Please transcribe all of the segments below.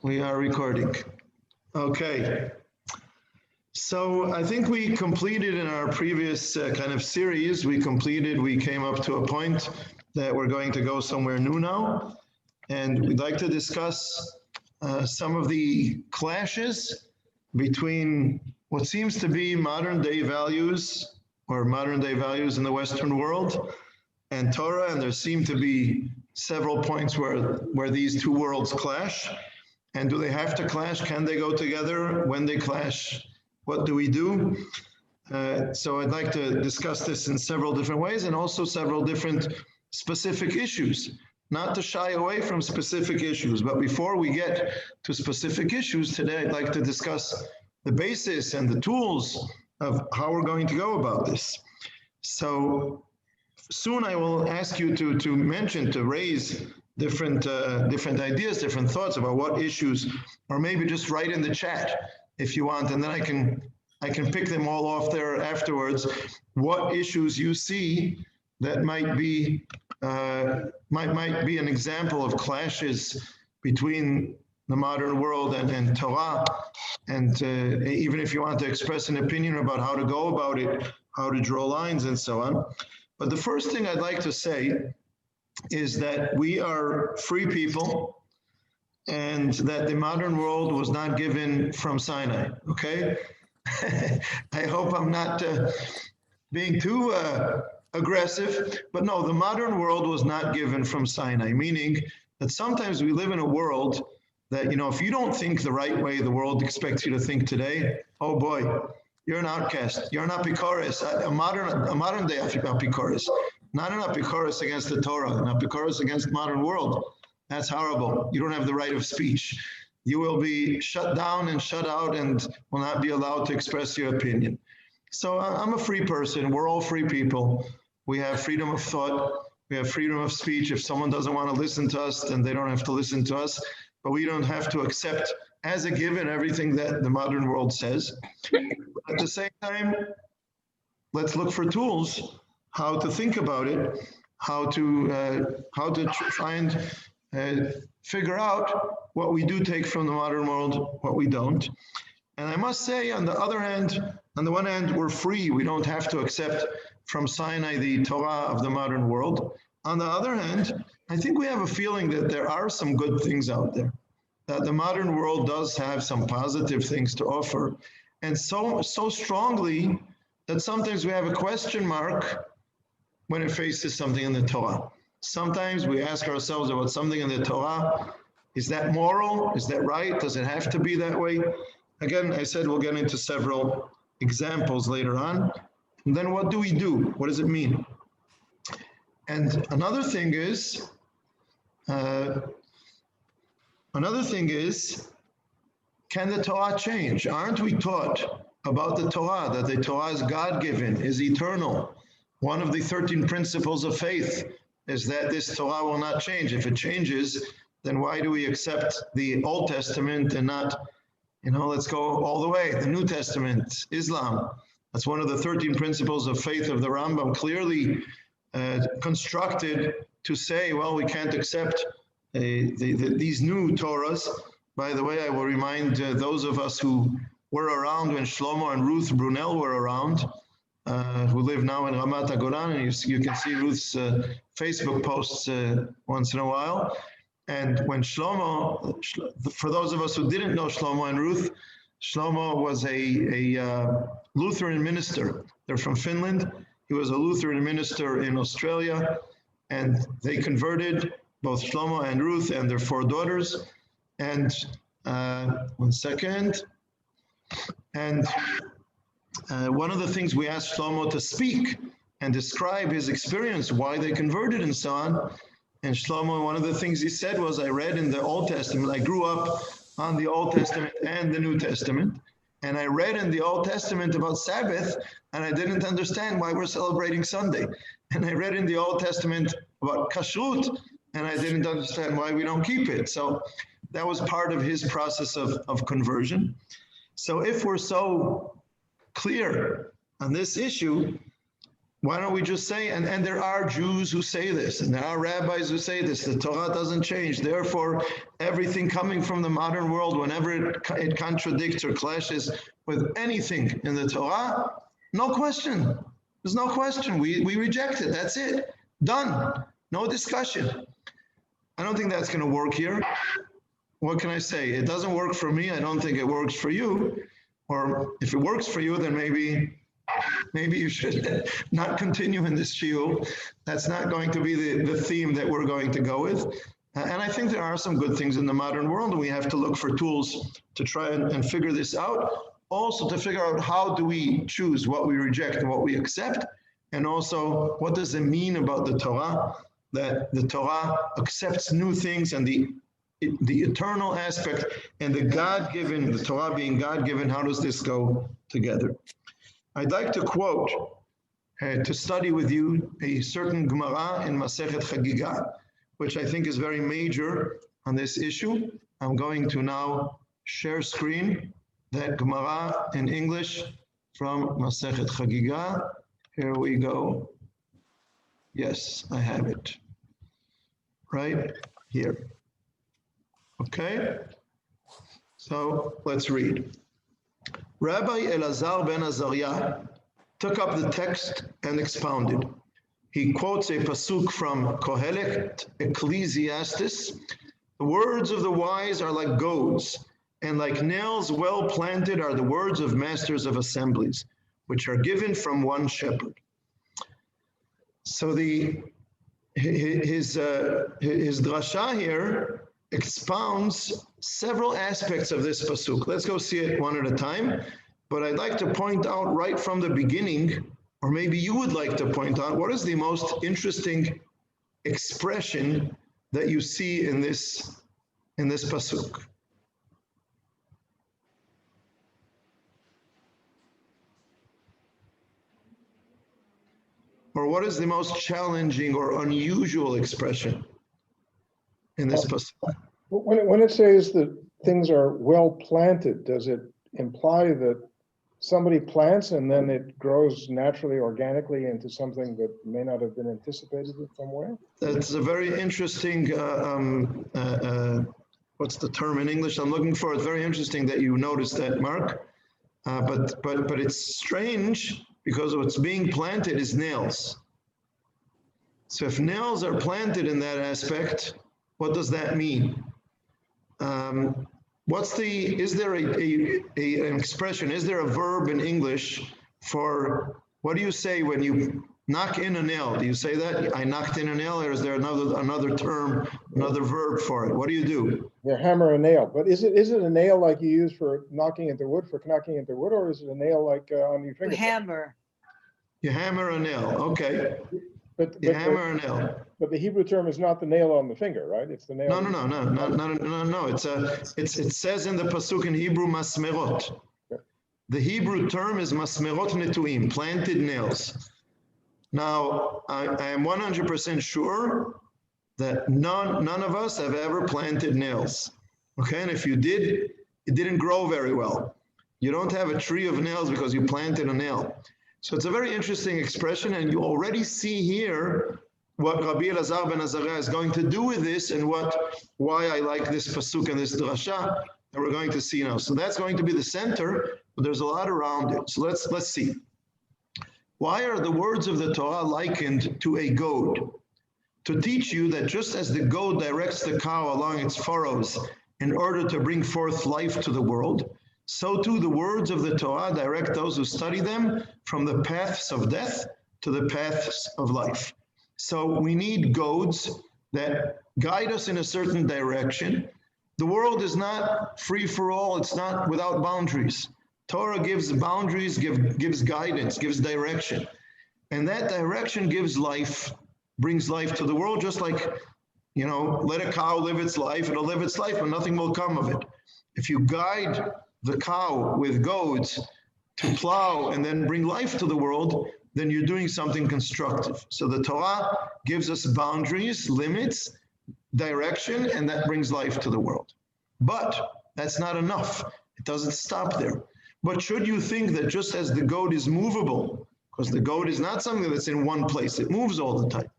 We are recording. Okay. So I think we completed in our previous kind of series, we came up to a point that we're going to go somewhere new now. And we'd like to discuss some of the clashes between what seems to be modern day values in the Western world and Torah. And there seem to be several points where these two worlds clash. And do they have to clash? Can they go together? When they clash, what do we do? So I'd like to discuss this in several different ways and also several different specific issues, not to shy away from specific issues. But before we get to specific issues today, I'd like to discuss the basis and the tools of how we're going to go about this. So soon I will ask you to raise different ideas, different thoughts about what issues, or maybe just write in the chat if you want, and then I can pick them all off there afterwards. What issues you see that might be an example of clashes between the modern world and Torah, and even if you want to express an opinion about how to go about it, how to draw lines and so on. But the first thing I'd like to say is that we are free people and that the modern world was not given from Sinai, okay? I hope I'm not being too aggressive, but no, the modern world was not given from Sinai, meaning that sometimes we live in a world that, if you don't think the right way the world expects you to think today, oh boy, you're an outcast. You're an apikoros, a modern day apikoros. Not an apikoros against the Torah, an apikoros against the modern world. That's horrible. You don't have the right of speech. You will be shut down and shut out and will not be allowed to express your opinion. So I'm a free person. We're all free people. We have freedom of thought. We have freedom of speech. If someone doesn't want to listen to us, then they don't have to listen to us. But we don't have to accept as a given everything that the modern world says. At the same time, let's look for tools how to think about it, how to try and figure out what we do take from the modern world, what we don't. And I must say, on the one hand, we're free. We don't have to accept from Sinai the Torah of the modern world. On the other hand, I think we have a feeling that there are some good things out there, that the modern world does have some positive things to offer, and so strongly that sometimes we have a question mark when it faces something in the Torah. Sometimes we ask ourselves about something in the Torah, is that moral? Is that right? Does it have to be that way? Again, I said we'll get into several examples later on. And then what do we do? What does it mean? And another thing is, can the Torah change? Aren't we taught about the Torah, that the Torah is God-given, is eternal? One of the 13 principles of faith is that this Torah will not change. If it changes, then why do we accept the Old Testament and not, let's go all the way, the New Testament, Islam? That's one of the 13 principles of faith of the Rambam, clearly constructed to say, well, we can't accept these new Torahs. By the way, I will remind those of us who were around when Shlomo and Ruth Brunel were around, who live now in Ramat HaGolan, and you can see Ruth's Facebook posts once in a while. And when Shlomo, for those of us who didn't know Shlomo and Ruth, Shlomo was a Lutheran minister. They're from Finland. He was a Lutheran minister in Australia, and they converted, both Shlomo and Ruth and their 4 daughters. And one second. And one of the things we asked Shlomo to speak and describe his experience, why they converted and so on. And Shlomo, one of the things he said was, I read in the Old Testament, I grew up on the Old Testament and the New Testament. And I read in the Old Testament about Sabbath, and I didn't understand why we're celebrating Sunday. And I read in the Old Testament about Kashrut, and I didn't understand why we don't keep it. So that was part of his process of conversion. So if we're so clear on this issue, why don't we just say, and there are Jews who say this, and there are rabbis who say this, the Torah doesn't change. Therefore, everything coming from the modern world, whenever it contradicts or clashes with anything in the Torah, no question. There's no question. We reject it. That's it. Done. No discussion. I don't think that's going to work here. What can I say? It doesn't work for me. I don't think it works for you. Or if it works for you, then maybe you should not continue in this shiur. That's not going to be the theme that we're going to go with. And I think there are some good things in the modern world, and we have to look for tools to try and figure this out. Also to figure out how do we choose what we reject and what we accept. And also, what does it mean about the Torah? That the Torah accepts new things, and the eternal aspect and the God-given, the Torah being God-given, how does this go together? I'd like to quote, to study with you, a certain Gemara in Masechet Chagiga, which I think is very major on this issue. I'm going to now share screen that Gemara in English from Masechet Chagiga. Here we go. Yes, I have it. Right here. Okay? So let's read. Rabbi Elazar ben Azariah took up the text and expounded. He quotes a pasuk from Kohelet, Ecclesiastes. The words of the wise are like goads, and like nails well planted are the words of masters of assemblies, which are given from one shepherd. So his drasha here expounds several aspects of this pasuk. Let's go see it one at a time. But I'd like to point out right from the beginning, or maybe you would like to point out, what is the most interesting expression that you see in this pasuk? Or what is the most challenging or unusual expression in this pasuk? When it says that things are well planted, does it imply that somebody plants and then it grows naturally, organically into something that may not have been anticipated in some way? That's a very interesting, what's the term in English I'm looking for? It's very interesting that you noticed that, Mark. But it's strange because what's being planted is nails. So if nails are planted in that aspect, what does that mean? Is there an expression, is there a verb in English for, what do you say when you knock in a nail? Do you say that? I knocked in a nail, or is there another term, another verb for it? What do you do? Yeah, hammer a nail. But is it a nail like you use for knocking into wood, or is it a nail like on your finger? Hammer. You hammer a nail, okay. But hammer a nail. But the Hebrew term is not the nail on the finger, right? It's the nail. No. It says in the pasuk in Hebrew, masmerot. Okay. The Hebrew term is masmerot netuim, planted nails. Now, I am 100% sure that none of us have ever planted nails. Okay, and if you did, it didn't grow very well. You don't have a tree of nails because you planted a nail. So it's a very interesting expression, and you already see here what Rabbi Elazar ben Azariah is going to do with this, and why I like this pasuk and this drasha that we're going to see now. So that's going to be the center, but there's a lot around it. So let's see. Why are the words of the Torah likened to a goad? To teach you that just as the goad directs the cow along its furrows in order to bring forth life to the world, so too the words of the Torah direct those who study them from the paths of death to the paths of life. So we need goads that guide us in a certain direction. The world is not free for all. It's not without boundaries. Torah gives boundaries, gives guidance, gives direction. And that direction gives life, brings life to the world, just like, let a cow live its life, it'll live its life, but nothing will come of it. If you guide the cow with goads to plow and then bring life to the world, then you're doing something constructive. So the Torah gives us boundaries, limits, direction, and that brings life to the world. But that's not enough. It doesn't stop there. But should you think that just as the goad is movable, because the goat is not something that's in one place. It moves all the time.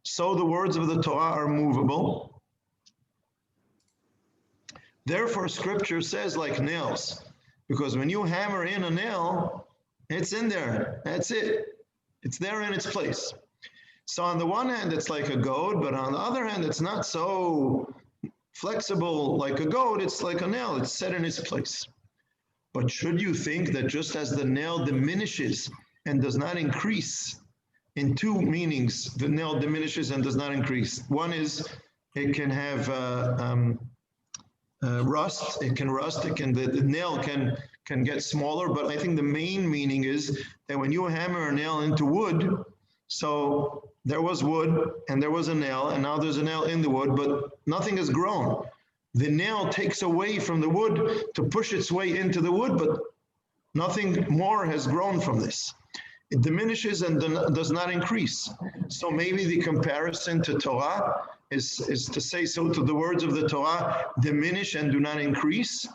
So the words of the Torah are movable. Therefore, scripture says like nails, because when you hammer in a nail, it's in there. That's it. It's there in its place. So on the one hand, it's like a goat, but on the other hand, it's not so flexible like a goat. It's like a nail. It's set in its place. But should you think that just as the nail diminishes and does not increase, in two meanings, the nail diminishes and does not increase. One is it can have rust. It can rust. The nail can get smaller. But I think the main meaning is that when you hammer a nail into wood, so there was wood and there was a nail, and now there's a nail in the wood, but nothing has grown. The nail takes away from the wood to push its way into the wood, but nothing more has grown from this. It diminishes and does not increase. So maybe the comparison to Torah is to say so to the words of the Torah, diminish and do not increase.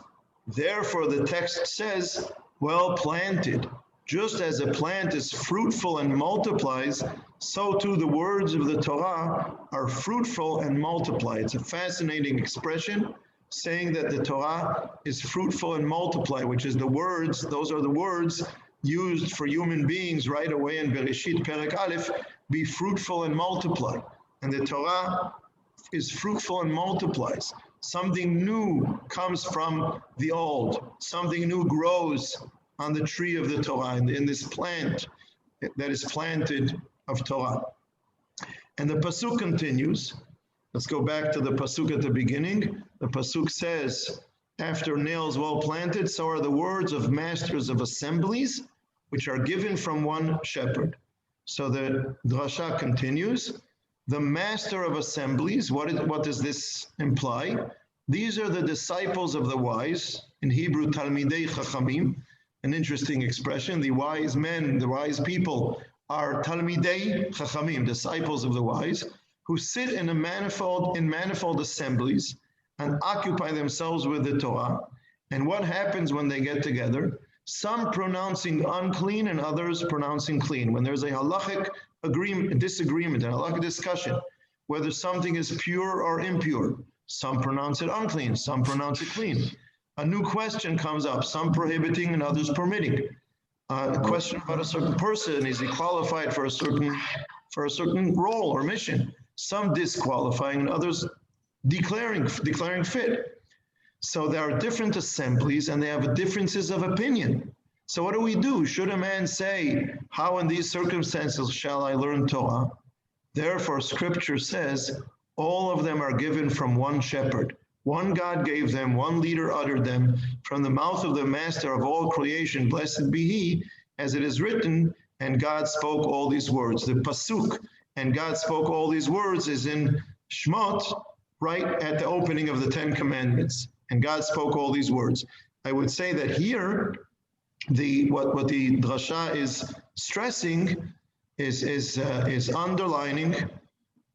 Therefore, the text says, well planted. Just as a plant is fruitful and multiplies, so too the words of the Torah are fruitful and multiply. It's a fascinating expression saying that the Torah is fruitful and multiply, which is the words, those are the words used for human beings right away in Bereshit Perek Aleph, be fruitful and multiply. And the Torah is fruitful and multiplies. Something new comes from the old. Something new grows on the tree of the Torah, in this plant that is planted of Torah. And the Pasuk continues. Let's go back to the Pasuk at the beginning. The Pasuk says, after nails well planted, so are the words of masters of assemblies, which are given from one shepherd. So the drasha continues. The master of assemblies, what does this imply? These are the disciples of the wise, in Hebrew, Talmidei Chachamim, an interesting expression. The wise men, the wise people are Talmidei Chachamim, disciples of the wise, who sit in manifold assemblies and occupy themselves with the Torah. And what happens when they get together? Some pronouncing unclean and others pronouncing clean. When there's a halachic disagreement, a halachic discussion, whether something is pure or impure, some pronounce it unclean, some pronounce it clean. A new question comes up, some prohibiting and others permitting. A question about a certain person, is he qualified for a certain role or mission? Some disqualifying and others declaring fit. So there are different assemblies and they have differences of opinion. So what do we do? Should a man say, how in these circumstances shall I learn Torah? Therefore, scripture says, all of them are given from one shepherd. One God gave them, one leader uttered them, from the mouth of the master of all creation, blessed be he, as it is written, and God spoke all these words. The pasuk, and God spoke all these words, is in Shmot, right at the opening of the Ten Commandments. And God spoke all these words. I would say that here, what the drasha is stressing is underlining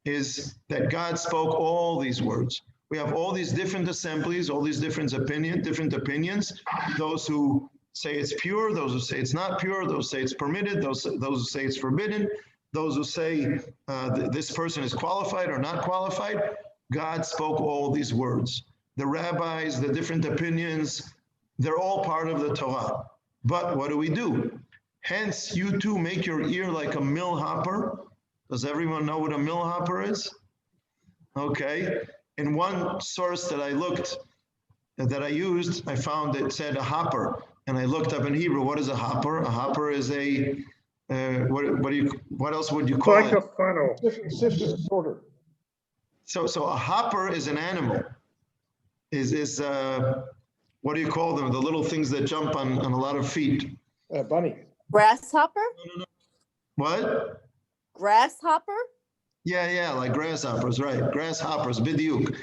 is that God spoke all these words. We have all these different assemblies, all these different opinions, those who say it's pure, those who say it's not pure, those who say it's permitted, those who say it's forbidden, those who say this person is qualified or not qualified. God spoke all these words. The rabbis, the different opinions, they're all part of the Torah. But what do? Hence, you too make your ear like a mill hopper. Does everyone know what a mill hopper is? Okay. In one source that I used, I found it said a hopper. And I looked up in Hebrew, what is a hopper? A hopper is a, what else would you call it? Like a funnel. Sifted sorter. So a hopper is an animal. What do you call them? The little things that jump on a lot of feet. Bunny. Grasshopper? No. What? Grasshopper? Yeah, like grasshoppers, right? Grasshoppers, bidyuk.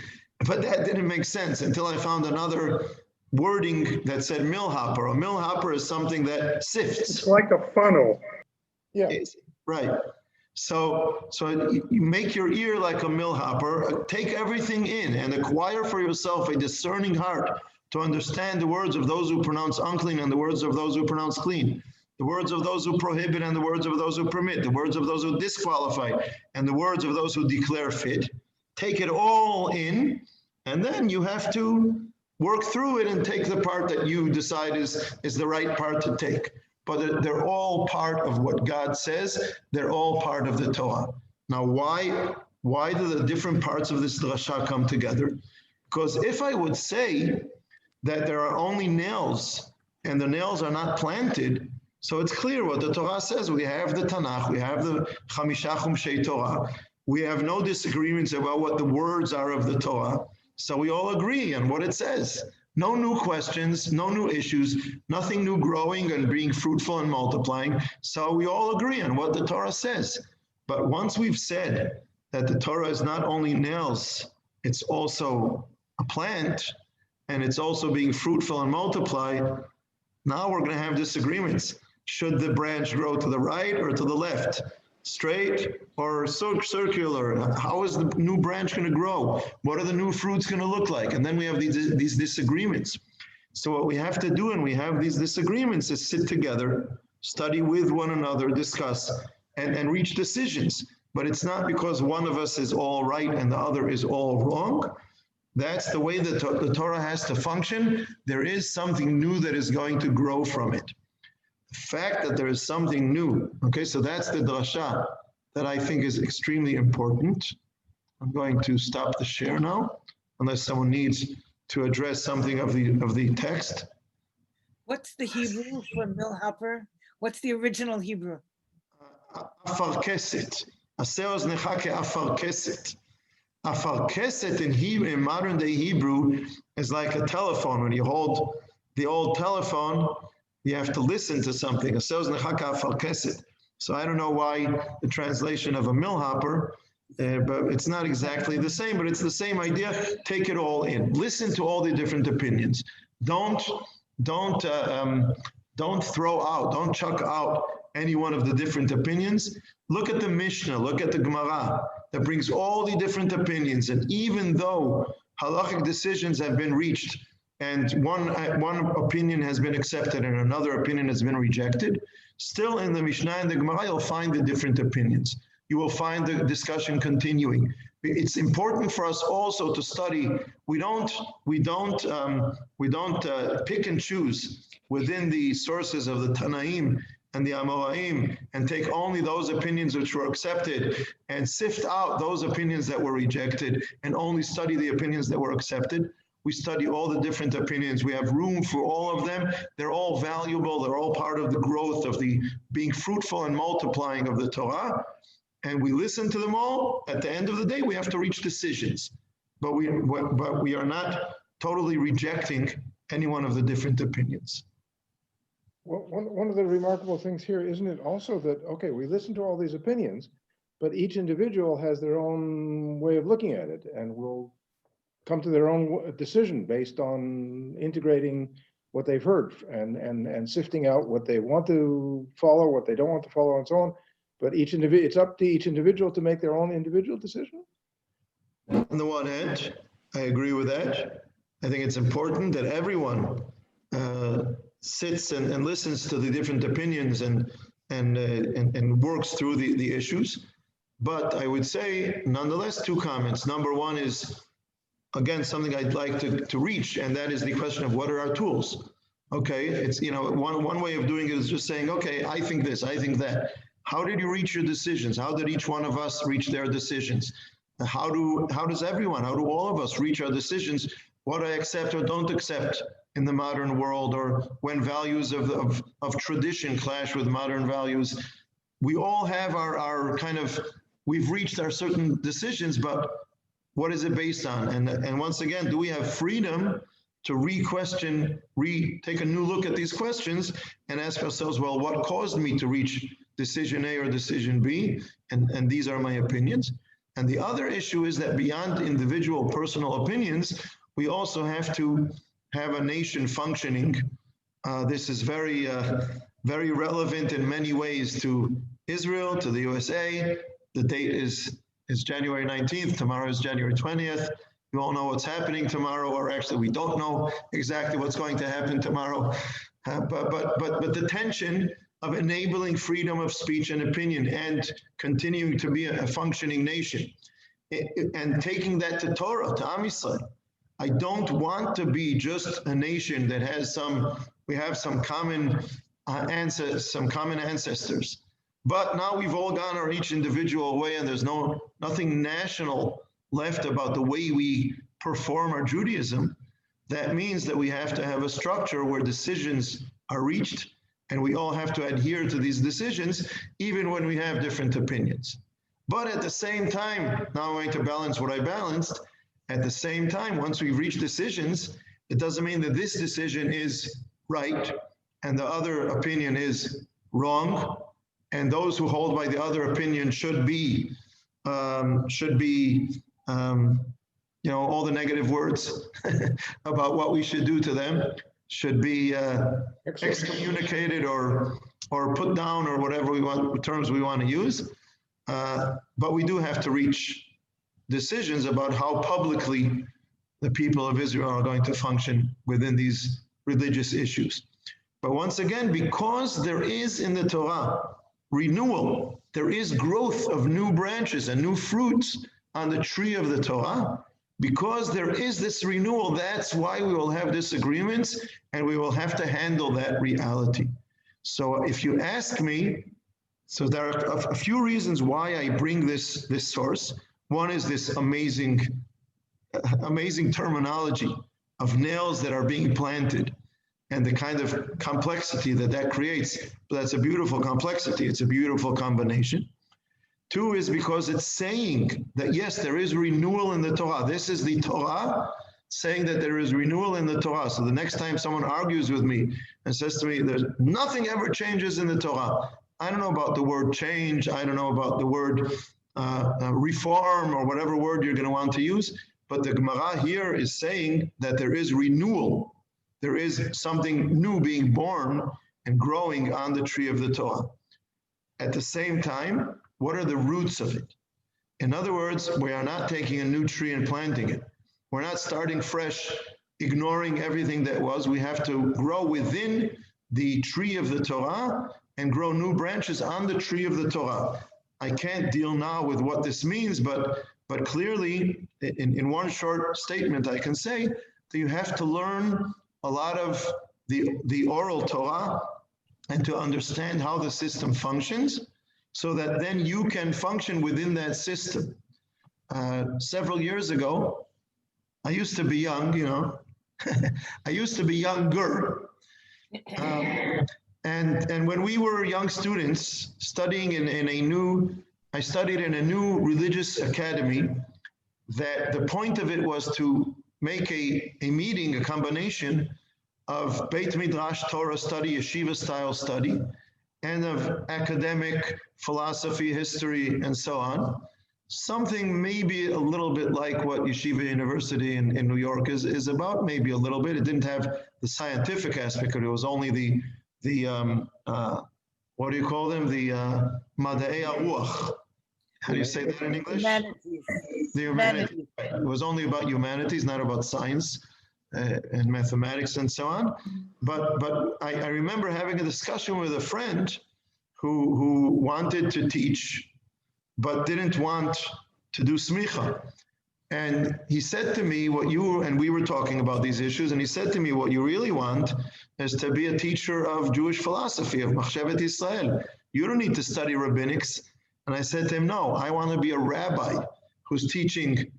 But that didn't make sense until I found another wording that said millhopper. A millhopper is something that sifts. It's like a funnel. Yeah. Right. So you make your ear like a millhopper, take everything in and acquire for yourself a discerning heart to understand the words of those who pronounce unclean and the words of those who pronounce clean. the words of those who prohibit and the words of those who permit, the words of those who disqualify and the words of those who declare fit. Take it all in, and then you have to work through it and take the part that you decide is the right part to take. But they're all part of what God says. They're all part of the Torah. Now, why do the different parts of this drasha come together? Because if I would say that there are only nails and the nails are not planted, so it's clear what the Torah says. We have the Tanakh, we have the Chamisha Chumshei Torah. We have no disagreements about what the words are of the Torah. So we all agree on what it says. No new questions, no new issues, nothing new growing and being fruitful and multiplying. So we all agree on what the Torah says. But once we've said that the Torah is not only nails, it's also a plant, and it's also being fruitful and multiply, now we're going to have disagreements. Should the branch grow to the right or to the left? Straight or circular? How is the new branch going to grow? What are the new fruits going to look like? And then we have these disagreements. So what we have to do, and we have these disagreements, is sit together, study with one another, discuss, and reach decisions. But it's not because one of us is all right and the other is all wrong. That's the way that the Torah has to function. There is something new that is going to grow from it. The fact that there is something new, okay, so that's the drasha that I think is extremely important. I'm going to stop the share now, unless someone needs to address something of the text. What's the Hebrew for millhopper? What's the original Hebrew? Afar keset. Aseos nechake afar keset. Afar keset in modern day Hebrew is like a telephone. When you hold the old telephone, you have to listen to something. So I don't know why the translation of a millhopper, but it's not exactly the same, but it's the same idea. Take it all in. Listen to all the different opinions. Don't throw out, don't chuck out any one of the different opinions. Look at the Mishnah, look at the Gemara that brings all the different opinions. And even though halachic decisions have been reached, and one opinion has been accepted and another opinion has been rejected, still in the Mishnah and the Gemara, you'll find the different opinions. You will find the discussion continuing. It's important for us also to study. We don't pick and choose within the sources of the Tanaim and the Amoraim and take only those opinions which were accepted and sift out those opinions that were rejected and only study the opinions that were accepted. We study all the different opinions. We have room for all of them. They're all valuable. They're all part of the growth of the being fruitful and multiplying of the Torah. And we listen to them all. At the end of the day, we have to reach decisions. But we are not totally rejecting any one of the different opinions. Well, one of the remarkable things here, isn't it also that, okay, we listen to all these opinions, but each individual has their own way of looking at it and will come to their own decision based on integrating what they've heard and sifting out what they want to follow, what they don't want to follow, and so on. But it's up to each individual to make their own individual decision. On the one hand, I agree with that. I think it's important that everyone sits and listens to the different opinions and works through the issues. But I would say, nonetheless, two comments. Number one is, again, something I'd like to reach, and that is the question of what are our tools? Okay, it's, one way of doing it is just saying, okay, I think this, I think that. How did you reach your decisions? How did each one of us reach their decisions? How does everyone, how do all of us reach our decisions? What I accept or don't accept in the modern world, or when values of tradition clash with modern values. We all have our kind of, we've reached our certain decisions, but what is it based on? And once again, do we have freedom to re-question, take a new look at these questions and ask ourselves, well, what caused me to reach decision A or decision B? And these are my opinions. And the other issue is that beyond individual personal opinions, we also have to have a nation functioning. This is very relevant in many ways to Israel, to the USA. The date is January 19th. Tomorrow is January 20th. We all know what's happening tomorrow, or actually we don't know exactly what's going to happen tomorrow. But the tension of enabling freedom of speech and opinion and continuing to be a functioning nation. And taking that to Torah, to Am Yisrael. I don't want to be just a nation that has we have some common ancestors. But now we've all gone our each individual way, and there's nothing national left about the way we perform our Judaism. That means that we have to have a structure where decisions are reached, and we all have to adhere to these decisions, even when we have different opinions. But at the same time, now I'm going to balance what I balanced. At the same time, once we've reached decisions, it doesn't mean that this decision is right and the other opinion is wrong. And those who hold by the other opinion should be all the negative words about what we should do to them should be excommunicated or put down, or whatever terms we want to use. But we do have to reach decisions about how publicly the people of Israel are going to function within these religious issues. But once again, because there is in the Torah renewal, there is growth of new branches and new fruits on the tree of the Torah. Because there is this renewal, that's why we will have disagreements, and we will have to handle that reality. So if you ask me, so there are a few reasons why I bring this source. One is this amazing terminology of nails that are being planted and the kind of complexity that creates. But that's a beautiful complexity. It's a beautiful combination. Two is because it's saying that, yes, there is renewal in the Torah. This is the Torah saying that there is renewal in the Torah. So the next time someone argues with me and says to me, there's nothing ever changes in the Torah. I don't know about the word change. I don't know about the word reform or whatever word you're going to want to use. But the Gemara here is saying that there is renewal. There is something new being born and growing on the tree of the Torah. At the same time, what are the roots of it? In other words, we are not taking a new tree and planting it. We're not starting fresh, ignoring everything that was. We have to grow within the tree of the Torah and grow new branches on the tree of the Torah. I can't deal now with what this means, but clearly, in one short statement, I can say that you have to learn a lot of the oral Torah and to understand how the system functions, so that then you can function within that system. Several years ago, I used to be young, I used to be younger. And when we were young students studying I studied in a new religious academy, that the point of it was to make a meeting, a combination of Beit Midrash Torah study, yeshiva style study, and of academic philosophy, history, and so on. Something maybe a little bit like what Yeshiva University in New York is about, maybe a little bit. It didn't have the scientific aspect of it. It was only the what do you call them? The Mada'ei HaRuach. How do you say that in English? Humanities. The humanities. It was only about humanities, not about science and mathematics and so on. But I remember having a discussion with a friend who wanted to teach, but didn't want to do smicha. And he said to me, and we were talking about these issues, and he said to me, what you really want is to be a teacher of Jewish philosophy, of Machshavet Yisrael. You don't need to study rabbinics. And I said to him, no, I want to be a rabbi who's teaching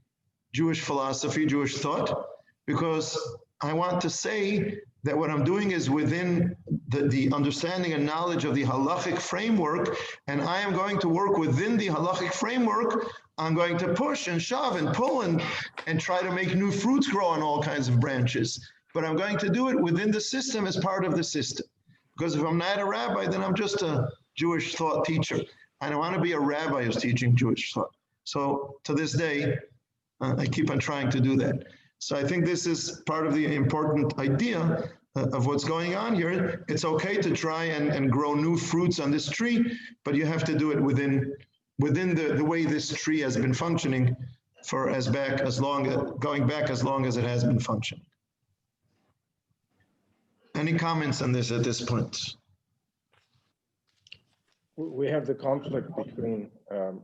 Jewish philosophy, Jewish thought, because I want to say that what I'm doing is within the understanding and knowledge of the halachic framework, and I am going to work within the halachic framework. I'm going to push and shove and pull and try to make new fruits grow on all kinds of branches. But I'm going to do it within the system as part of the system. Because if I'm not a rabbi, then I'm just a Jewish thought teacher. I don't want to be a rabbi who's teaching Jewish thought. So to this day, I keep on trying to do that. So I think this is part of the important idea of what's going on here. It's okay to try and grow new fruits on this tree, but you have to do it within the way this tree has been functioning going back as long as it has been functioning. Any comments on this at this point? We have the conflict between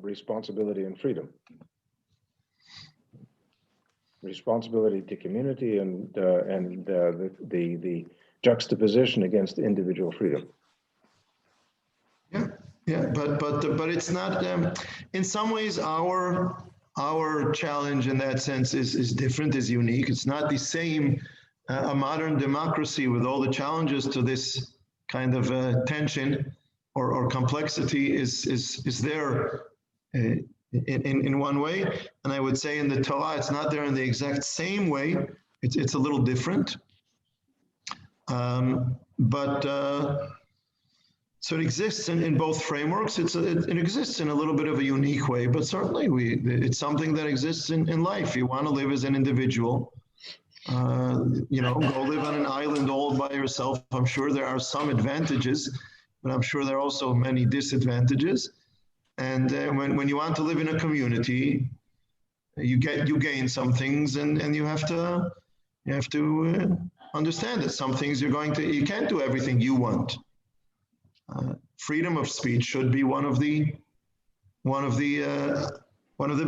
responsibility and freedom. Responsibility to community and the juxtaposition against individual freedom. Yeah, but it's not. In some ways, our challenge in that sense is different, is unique. It's not the same. A modern democracy with all the challenges to this kind of tension or complexity is there in one way, and I would say in the Torah it's not there in the exact same way. It's a little different, so it exists in both frameworks. It exists in a little bit of a unique way, but certainly it's something that exists in life. You want to live as an individual. Go live on an island all by yourself. I'm sure there are some advantages, but I'm sure there are also many disadvantages. And when you want to live in a community, you gain some things, and you have to understand that some things you can't do everything you want. Freedom of speech should be one of the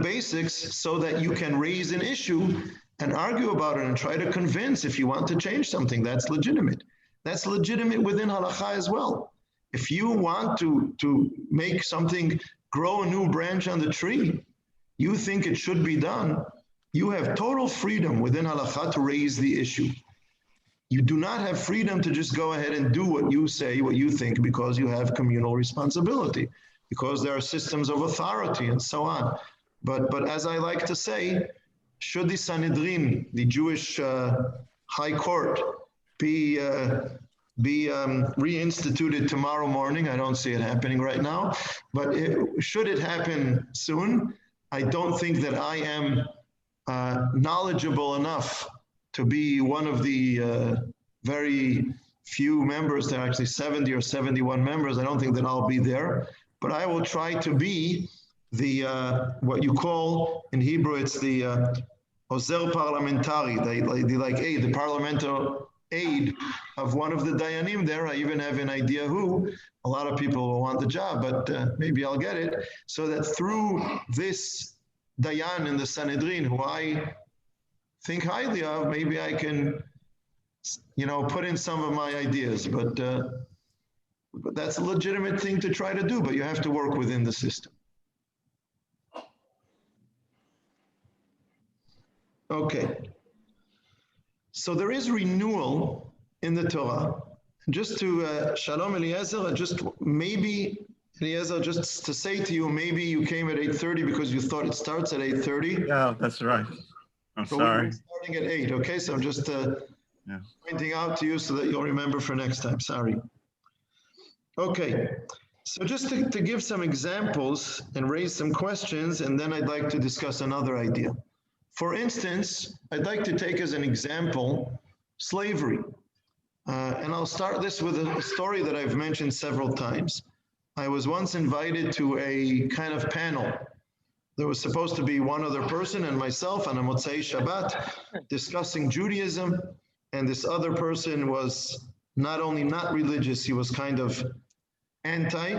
basics, so that you can raise an issue and argue about it and try to convince if you want to change something. That's legitimate. That's legitimate within halakha as well. If you want to make something grow a new branch on the tree, you think it should be done, you have total freedom within halakha to raise the issue. You do not have freedom to just go ahead and do what you say, what you think, because you have communal responsibility, because there are systems of authority and so on. But as I like to say, should the Sanhedrin, the Jewish High Court, be reinstituted tomorrow morning? I don't see it happening right now, but should it happen soon? I don't think that I am knowledgeable enough to be one of the very few members. There are actually 70 or 71 members. I don't think that I'll be there, but I will try to be the what you call in Hebrew, it's the Ozer Parlamentari, the parliamentary aid of one of the Dayanim there. I even have an idea who. A lot of people will want the job, but maybe I'll get it. So that through this Dayan in the Sanhedrin, who I think highly of, maybe I can, put in some of my ideas. But that's a legitimate thing to try to do, but you have to work within the system. Okay. So there is renewal in the Torah. Just to, Shalom Eliezer, just to say to you, maybe you came at 8:30 because you thought it starts at 8:30. Yeah, that's right. I'm So sorry. we're starting at 8, okay? So I'm just pointing out to you so that you'll remember for next time. Sorry. Okay. So just to give some examples and raise some questions, and then I'd like to discuss another idea. For instance, I'd like to take as an example slavery. And I'll start this with a story that I've mentioned several times. I was once invited to a kind of panel. There was supposed to be one other person and myself on a Motzei Shabbat discussing Judaism. And this other person was not only not religious, he was kind of anti.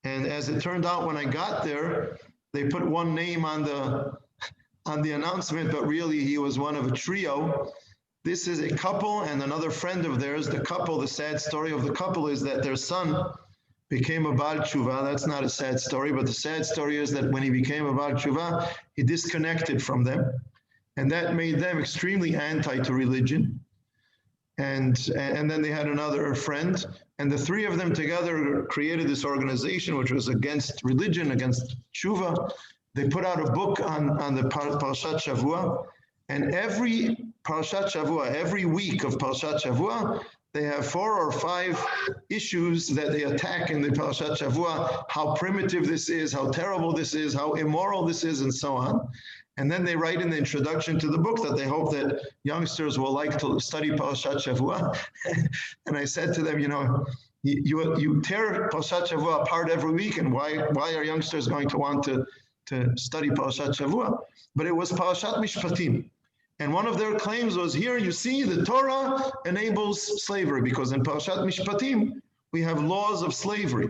And as it turned out, when I got there, they put one name on the announcement, but really he was one of a trio. This is a couple and another friend of theirs. The couple, the sad story of the couple is that their son became a Baal Tshuva. That's not a sad story, but the sad story is that when he became a Baal Tshuva, he disconnected from them. And that made them extremely anti to religion. And then they had another friend, and the three of them together created this organization which was against religion, against Tshuva. They put out a book on the Parashat Shavua, and every Parashat Shavua, every week of Parashat Shavua, they have 4 or 5 issues that they attack in the Parashat Shavua, how primitive this is, how terrible this is, how immoral this is, and so on. And then they write in the introduction to the book that they hope that youngsters will like to study Parashat Shavua. And I said to them, you tear Parashat Shavua apart every week, and why are youngsters going to want to study Parashat Shavua? But it was Parashat Mishpatim. And one of their claims was, here you see the Torah enables slavery, because in Parashat Mishpatim, we have laws of slavery.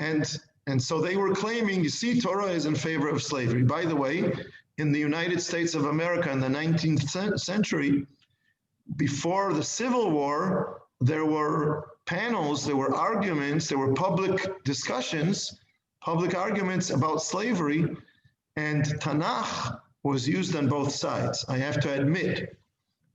And so they were claiming, you see, Torah is in favor of slavery. By the way, in the United States of America in the 19th century, before the Civil War, there were panels, there were arguments, there were public discussions, public arguments about slavery, and Tanakh was used on both sides. I have to admit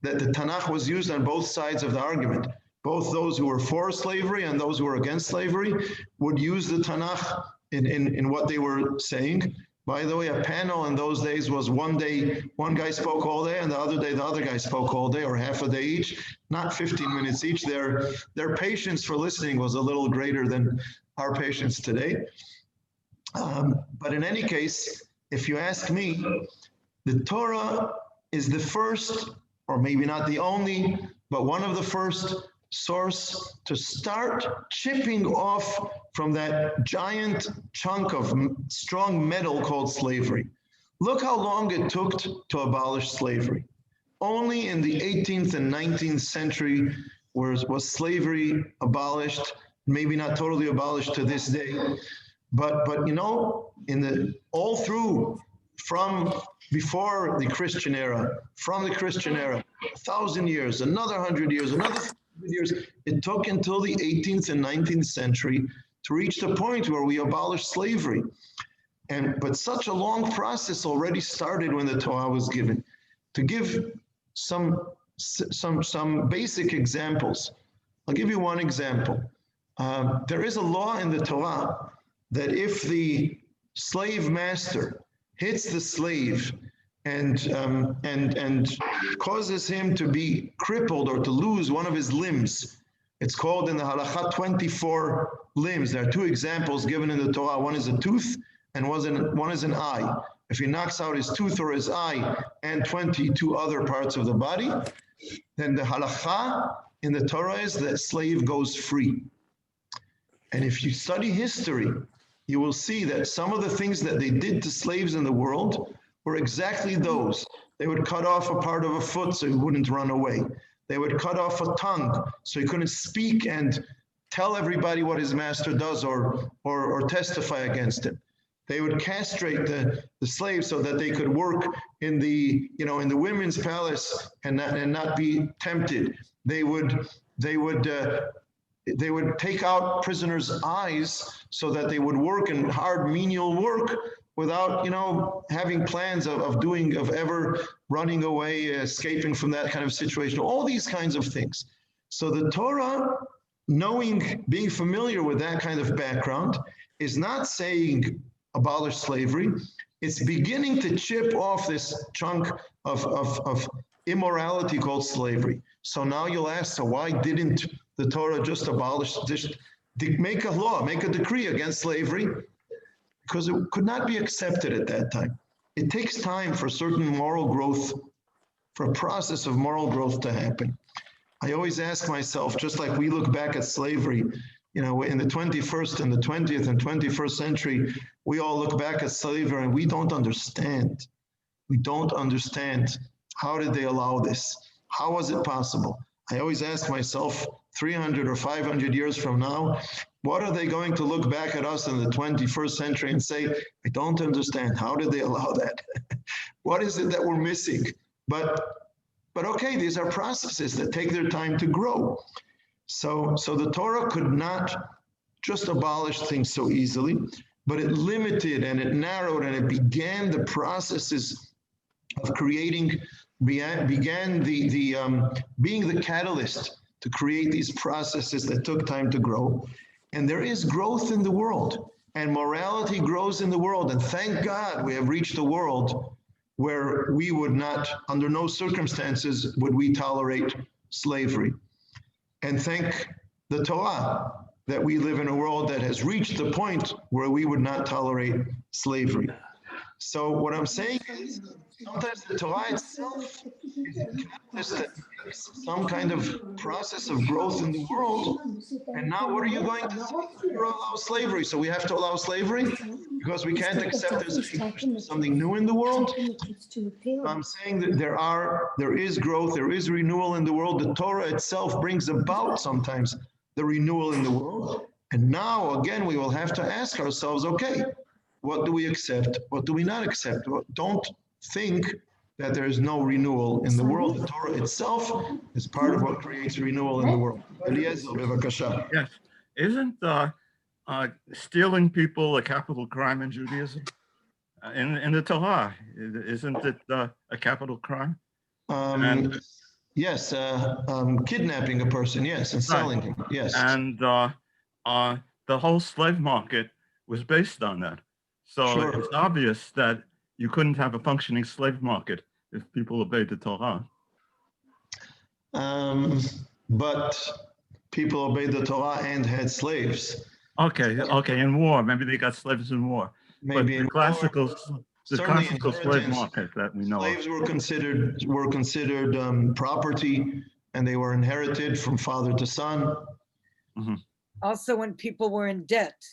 that the Tanakh was used on both sides of the argument. Both those who were for slavery and those who were against slavery would use the Tanakh in what they were saying. By the way, a panel in those days was one day, one guy spoke all day, and the other day, the other guy spoke all day, or half a day each, not 15 minutes each. Their patience for listening was a little greater than our patience today. But in any case, if you ask me, the Torah is the first, or maybe not the only, but one of the first source to start chipping off from that giant chunk of strong metal called slavery. Look how long it took to abolish slavery. Only in the 18th and 19th century was slavery abolished, maybe not totally abolished to this day, but you know, all through from before the Christian era, from the Christian era, 1,000 years, another 100 years, another 100 years, it took until the 18th and 19th century to reach the point where we abolished slavery. But such a long process already started when the Torah was given. To give some basic examples, I'll give you one example. There is a law in the Torah that if the slave master hits the slave and causes him to be crippled or to lose one of his limbs, it's called in the halakha 24 limbs. There are two examples given in the Torah. One is a tooth and one is an eye. If he knocks out his tooth or his eye and 22 other parts of the body, then the halakha in the Torah is that slave goes free. And if you study history, you will see that some of the things that they did to slaves in the world were exactly those. They would cut off a part of a foot so he wouldn't run away. They would cut off a tongue so he couldn't speak and tell everybody what his master does or testify against him. They would castrate the slave so that they could work in the women's palace and not be tempted. They would take out prisoners' eyes so that they would work in hard menial work without, having plans of ever running away, escaping from that kind of situation, all these kinds of things. So the Torah, being familiar with that kind of background, is not saying abolish slavery. It's beginning to chip off this chunk of immorality called slavery. So now you'll ask, so why didn't the Torah just make a law, make a decree against slavery? Because it could not be accepted at that time. It takes time for certain moral growth, for a process of moral growth to happen. I always ask myself, just like we look back at slavery, in the 21st and the 20th and 21st century, we all look back at slavery and we don't understand. We don't understand. How did they allow this? How was it possible? I always ask myself, 300 or 500 years from now, what are they going to look back at us in the 21st century and say, I don't understand. How did they allow that? What is it that we're missing? But okay, these are processes that take their time to grow. So the Torah could not just abolish things so easily, but it limited and it narrowed and it began the processes of creating, being the catalyst to create these processes that took time to grow. And there is growth in the world, and morality grows in the world. And thank God we have reached a world where we would not, under no circumstances, would we tolerate slavery. And thank the Torah that we live in a world that has reached the point where we would not tolerate slavery. So what I'm saying is, sometimes the Torah itself is a catalyst that makes some kind of process of growth in the world. And now what are you going to say? You're allow slavery, so we have to allow slavery because we can't accept there's something new in the world. I'm saying that there is growth, there is renewal in the world. The Torah itself brings about sometimes the renewal in the world. And now, again, we will have to ask ourselves, okay, what do we accept? What do we not accept? Don't think that there is no renewal in the world. The Torah itself is part of what creates renewal in the world. Eliezer, bevakasha. Yes. Isn't stealing people a capital crime in Judaism? In the Torah, isn't it a capital crime? And- Yes, kidnapping a person, yes, and selling him, yes. And the whole slave market was based on that. So Sure. it's obvious that you couldn't have a functioning slave market if people obeyed the Torah. But people obeyed the Torah and had slaves. Okay, in war, maybe they got slaves in war. Maybe But in the war, classical certainly slave inheritance. market that we know of. Slaves were considered property, and they were inherited from father to son. Also, when people were in debt,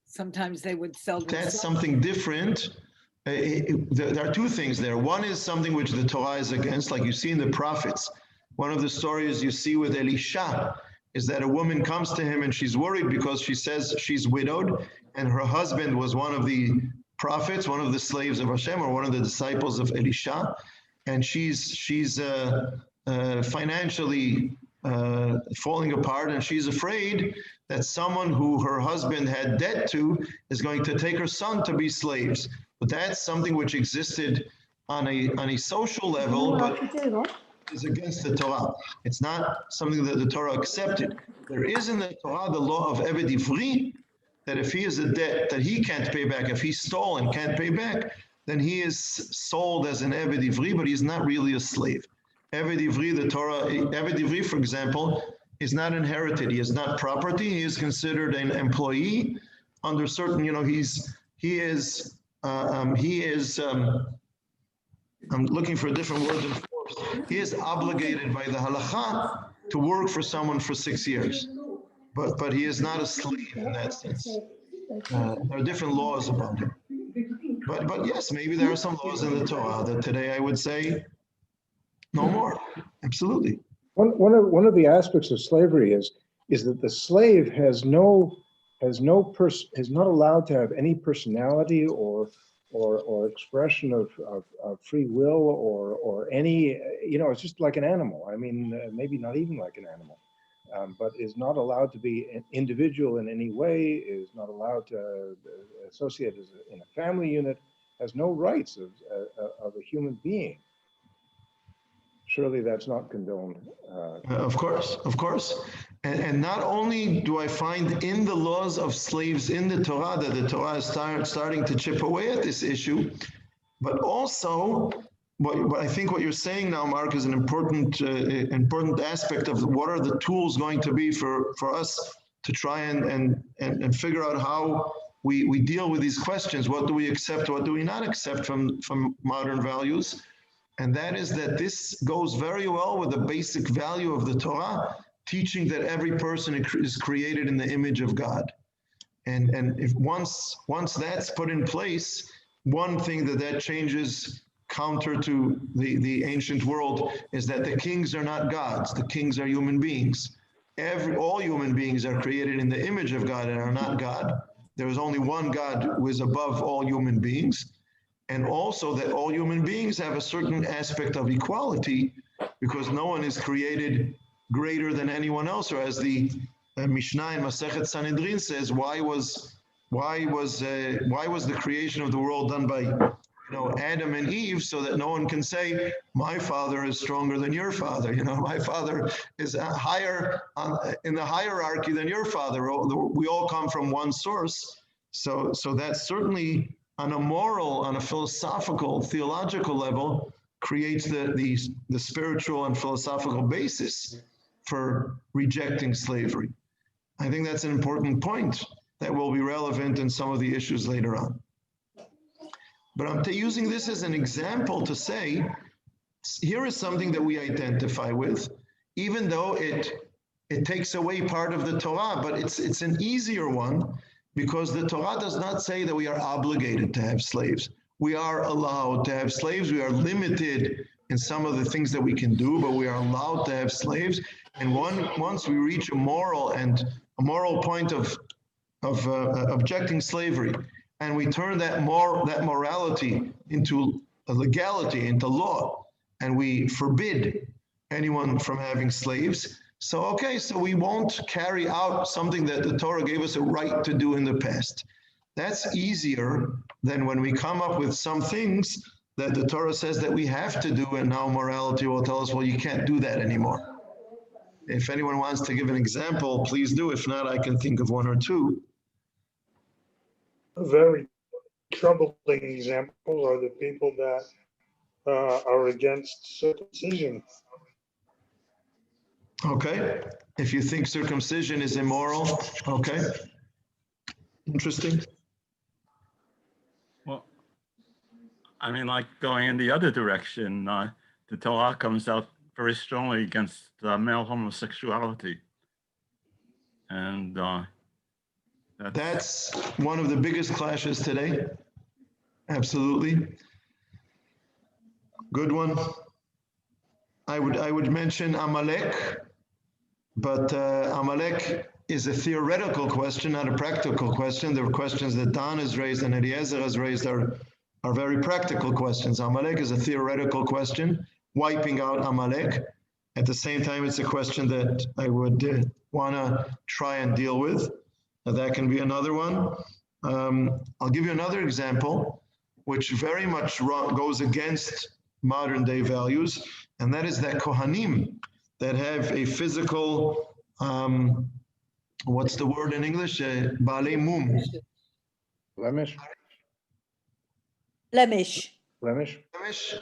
sometimes they would sell That's themselves. something different. There are two things there. One is something which the Torah is against, like you see in the prophets. One of the stories you see with Elisha is that a woman comes to him and she's worried because she says she's widowed and her husband was one of the prophets, one of the slaves of Hashem, or one of the disciples of Elisha, and she's financially falling apart, and she's afraid that someone who her husband had debt to is going to take her son to be slaves. But that's something which existed on a social level, but is against the Torah. It's not something that the Torah accepted. There is in the Torah the law of Eved Ivri, that if he has a debt that he can't pay back, if he stole and can't pay back, then he is sold as an Eved Ivri, but he's not really a slave. Eved Ivri, the Torah, Eved Ivri, for example, is not inherited. He is not property. He is considered an employee under certain, I'm looking for a different word than forced. He is obligated by the halacha to work for someone for 6 years. But he is not a slave in that sense. There are different laws about him. But yes, maybe there are some laws in the Torah that today I would say no more. Absolutely. One of the aspects of slavery is that the slave is not allowed to have any personality or expression of free will or any, it's just like an animal. I mean, maybe not even like an animal. But is not allowed to be an individual in any way, is not allowed to associate in a family unit, has no rights of a human being. Surely that's not condoned. Of course. And not only do I find in the laws of slaves in the Torah that the Torah is starting to chip away at this issue, but also But I think what you're saying now, Mark, is an important aspect of what are the tools going to be for us to try and figure out how we deal with these questions. What do we accept? What do we not accept from modern values? And that is that this goes very well with the basic value of the Torah, teaching that every person is created in the image of God. And if once that's put in place, one thing that changes counter to the ancient world is that the kings are not gods. The kings are human beings. All human beings are created in the image of God and are not God. There is only one God who is above all human beings. And also that all human beings have a certain aspect of equality because no one is created greater than anyone else. Or as the Mishnah in Masechet Sanhedrin says, why was the creation of the world done by Adam and Eve, so that no one can say, my father is stronger than your father. My father is higher in the hierarchy than your father. We all come from one source. So that's certainly on a moral, on a philosophical, theological level, creates the spiritual and philosophical basis for rejecting slavery. I think that's an important point that will be relevant in some of the issues later on. But I'm using this as an example to say, here is something that we identify with, even though it takes away part of the Torah, but it's an easier one because the Torah does not say that we are obligated to have slaves. We are allowed to have slaves. We are limited in some of the things that we can do, but we are allowed to have slaves. And once we reach a moral point of objecting slavery, and we turn that morality into a legality, into law, and we forbid anyone from having slaves. So, okay, so we won't carry out something that the Torah gave us a right to do in the past. That's easier than when we come up with some things that the Torah says that we have to do, and now morality will tell us, well, you can't do that anymore. If anyone wants to give an example, please do. If not, I can think of one or two. Very troubling examples are the people that are against circumcision. Okay, if you think circumcision is immoral, okay. Interesting. Well, I mean, like going in the other direction, the Torah comes out very strongly against male homosexuality. And that's one of the biggest clashes today. Absolutely. Good one. I would mention Amalek, but Amalek is a theoretical question, not a practical question. The questions that Don has raised and Eliezer has raised are very practical questions. Amalek is a theoretical question, wiping out Amalek. At the same time, it's a question that I would want to try and deal with. That can be another one. I'll give you another example, which very much goes against modern day values, and that is that Kohanim that have a physical, what's the word in English? Baalei mum. Blemish? Blemish. Blemish? Blemish?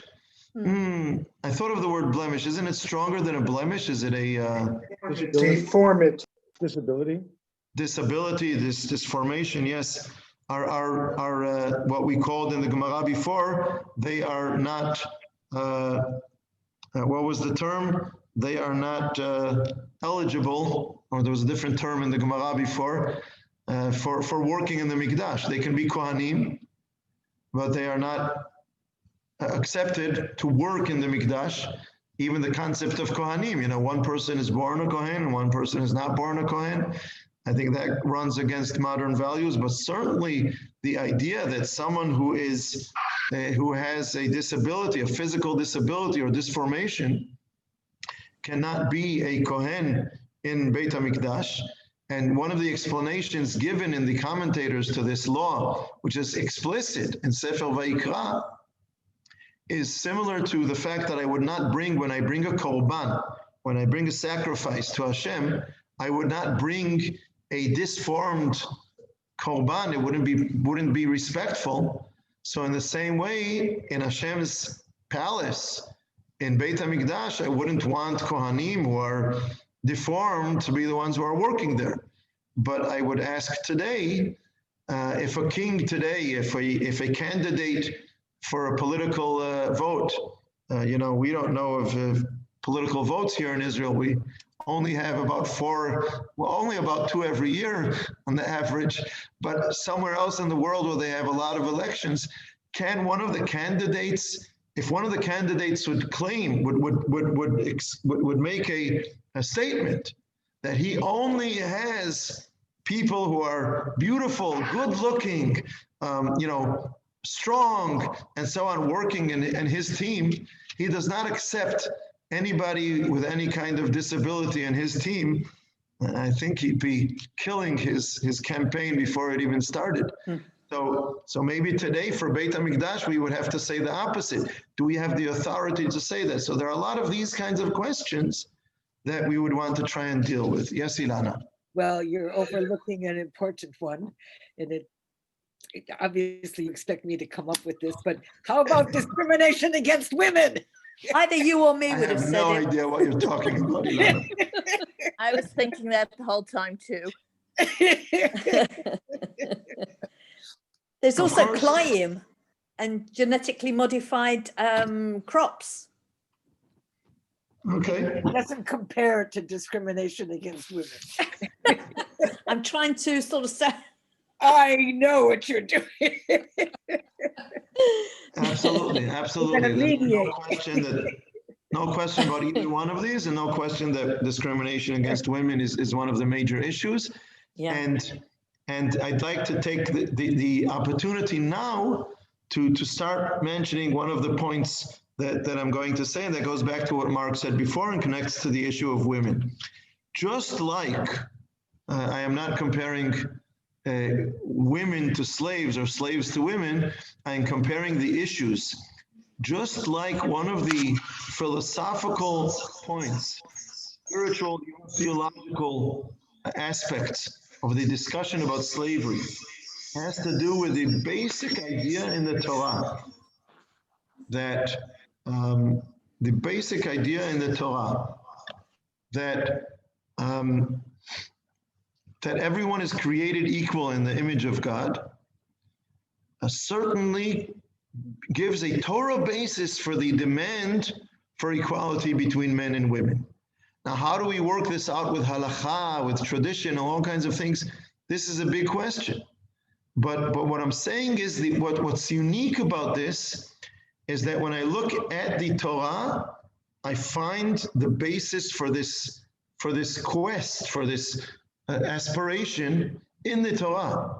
I thought of the word blemish. Isn't it stronger than a blemish? Is it a Deformity. Disability? Disability, this formation? Yes. Are what we called in the Gemara before, they are not, what was the term? They are not eligible, or there was a different term in the Gemara before, for working in the Mikdash. They can be Kohanim, but they are not accepted to work in the Mikdash. Even the concept of Kohanim, one person is born a Kohen and one person is not born a Kohen. I think that runs against modern values, but certainly the idea that someone who has a disability, a physical disability or disformation, cannot be a Kohen in Beit HaMikdash. And one of the explanations given in the commentators to this law, which is explicit in Sefer Vayikra, is similar to the fact that I would not bring, when I bring a korban, when I bring a sacrifice to Hashem, I would not bring a disformed korban. It wouldn't be respectful. So in the same way, in Hashem's palace, in Beit HaMikdash, I wouldn't want Kohanim who are deformed to be the ones who are working there. But I would ask today, if a king today, if a candidate for a political vote, we don't know of political votes here in Israel. We only have about only about 2 every year on the average, but somewhere else in the world where they have a lot of elections, can one of the candidates, if one of the candidates would claim, would make a statement that he only has people who are beautiful, good looking, strong, and so on, working in his team, he does not accept anybody with any kind of disability in his team, I think he'd be killing his campaign before it even started. So maybe today for Beit HaMikdash, we would have to say the opposite. Do we have the authority to say that? So there are a lot of these kinds of questions that we would want to try and deal with. Yes, Ilana? Well, you're overlooking an important one, and obviously you expect me to come up with this, but how about discrimination against women? Either you or me I would have have said no it. idea what you're talking about, Ilana. I was thinking that the whole time too. There's Of also course. clayim and genetically modified crops. Okay. It doesn't compare to discrimination against women. I'm trying to sort of say. I know what you're doing. Absolutely. We're gonna There's mediate. no question about either one of these, and no question that discrimination against women is one of the major issues. Yeah. And And I'd like to take the opportunity now to start mentioning one of the points that I'm going to say, and that goes back to what Mark said before and connects to the issue of women. Just like I am not comparing women to slaves or slaves to women, I'm comparing the issues. Just like one of the philosophical points, spiritual, theological aspects of the discussion about slavery has to do with the basic idea in the Torah that the basic idea in the Torah that that everyone is created equal in the image of God certainly gives a Torah basis for the demand for equality between men and women. Now, how do we work this out with halakha, with tradition, and all kinds of things? This is a big question. But what I'm saying is what's unique about this is that when I look at the Torah, I find the basis for this quest, for this aspiration in the Torah.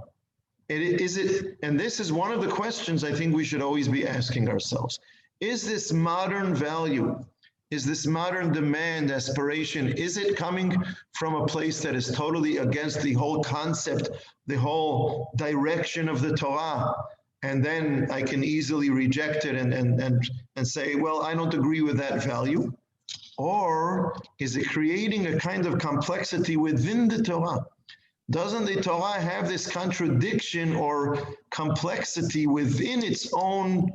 And this is one of the questions I think we should always be asking ourselves. Is this modern value, is this modern demand, aspiration, is it coming from a place that is totally against the whole concept, the whole direction of the Torah? And then I can easily reject it and say, well, I don't agree with that value. Or is it creating a kind of complexity within the Torah? Doesn't the Torah have this contradiction or complexity within its own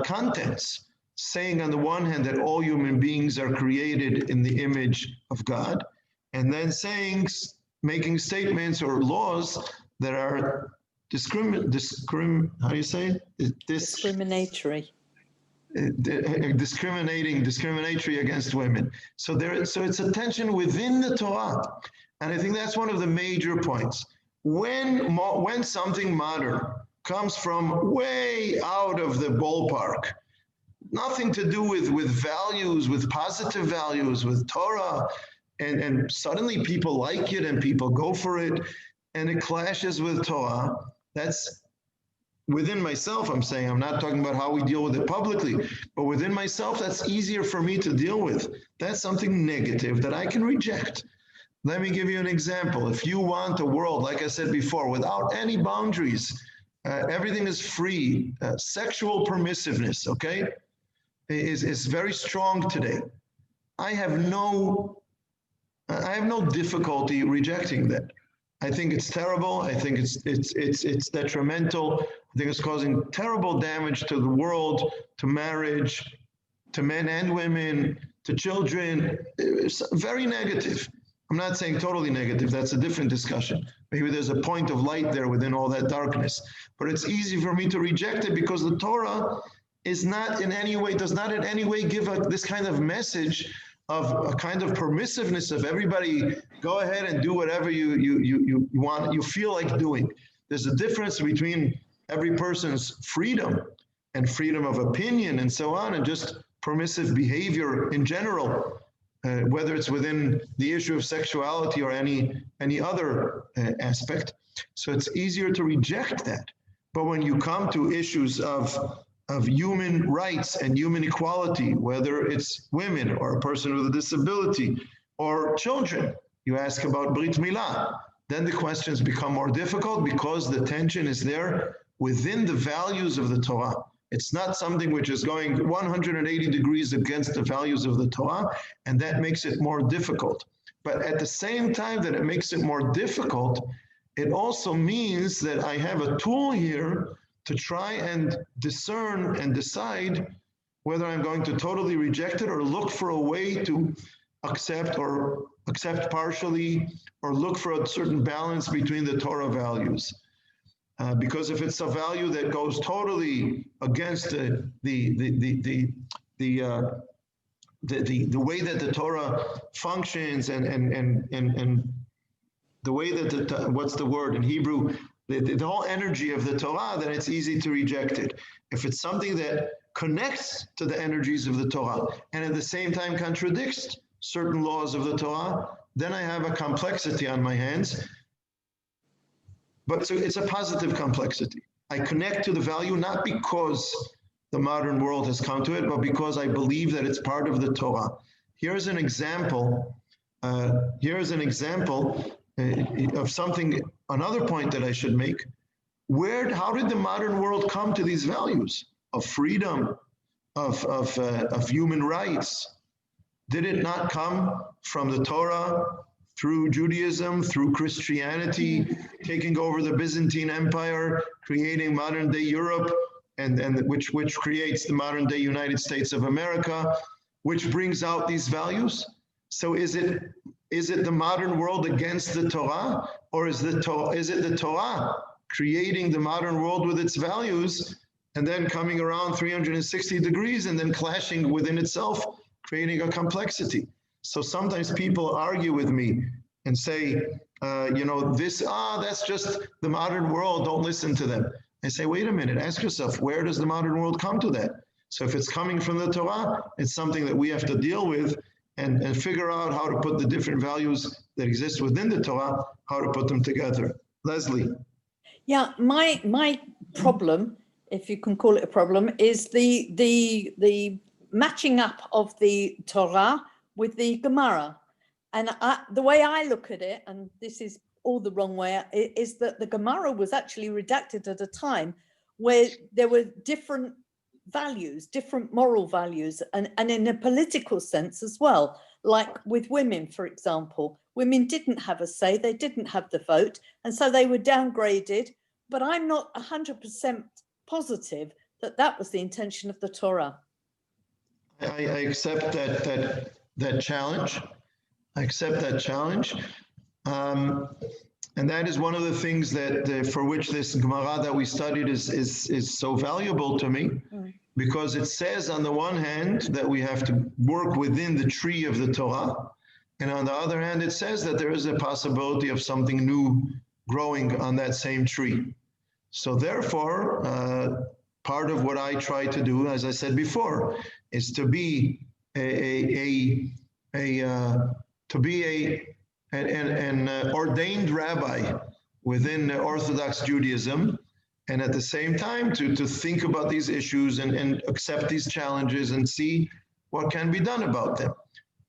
contents, saying on the one hand that all human beings are created in the image of God, and then making statements or laws that are discriminatory. Discriminatory against women. So it's a tension within the Torah. And I think that's one of the major points. When something modern comes from way out of the ballpark, nothing to do with values, with positive values, with Torah, and suddenly people like it and people go for it, and it clashes with Torah, that's within myself, I'm saying, I'm not talking about how we deal with it publicly, but within myself, that's easier for me to deal with. That's something negative that I can reject. Let me give you an example. If you want a world, like I said before, without any boundaries, everything is free, sexual permissiveness, okay, is very strong today. I have no difficulty rejecting that. I think it's terrible. I think it's detrimental. I think it's causing terrible damage to the world, to marriage, to men and women, to children. It's very negative. I'm not saying totally negative. That's a different discussion. Maybe there's a point of light there within all that darkness. But it's easy for me to reject it because the Torah does not in any way give this kind of message of a kind of permissiveness of everybody go ahead and do whatever you want, you feel like doing. There's a difference between every person's freedom and freedom of opinion and so on, and just permissive behavior in general, whether it's within the issue of sexuality or any other aspect. So it's easier to reject that. But when you come to issues of human rights and human equality, whether it's women or a person with a disability or children, you ask about Brit Milah, then the questions become more difficult because the tension is there within the values of the Torah. It's not something which is going 180 degrees against the values of the Torah, and that makes it more difficult. But at the same time that it makes it more difficult, it also means that I have a tool here to try and discern and decide whether I'm going to totally reject it or look for a way to accept or accept partially or look for a certain balance between the Torah values. Because if it's a value that goes totally against the way that the Torah functions and the way that what's the word in Hebrew, the whole energy of the Torah, then it's easy to reject it. If it's something that connects to the energies of the Torah and at the same time contradicts certain laws of the Torah, then I have a complexity on my hands. But so it's a positive complexity. I connect to the value not because the modern world has come to it, but because I believe that it's part of the Torah. Here's an example. Of something, another point that I should make. How did the modern world come to these values of freedom, of human rights? Did it not come from the Torah, through Judaism, through Christianity, taking over the Byzantine Empire, creating modern day Europe, and which creates the modern day United States of America, which brings out these values? So is it the modern world against the Torah, or is it the Torah creating the modern world with its values and then coming around 360 degrees and then clashing within itself, creating a complexity? So sometimes people argue with me and say, that's just the modern world, don't listen to them. I say, wait a minute, ask yourself, where does the modern world come to that? So if it's coming from the Torah, it's something that we have to deal with and figure out how to put the different values that exist within the Torah, how to put them together. Leslie. Yeah, my problem, if you can call it a problem, is the matching up of the Torah with the Gemara. And the way I look at it, and this is all the wrong way, is that the Gemara was actually redacted at a time where there were different values, different moral values, and in a political sense as well. Like with women, for example, women didn't have a say, they didn't have the vote, and so they were downgraded. But I'm not 100% positive that that was the intention of the Torah. I accept that challenge. I accept that challenge. And that is one of the things that for which this Gemara that we studied is so valuable to me, because it says on the one hand that we have to work within the tree of the Torah, and on the other hand it says that there is a possibility of something new growing on that same tree. So therefore, part of what I try to do, as I said before, is to be an ordained rabbi within Orthodox Judaism, and at the same time to think about these issues and accept these challenges and see what can be done about them.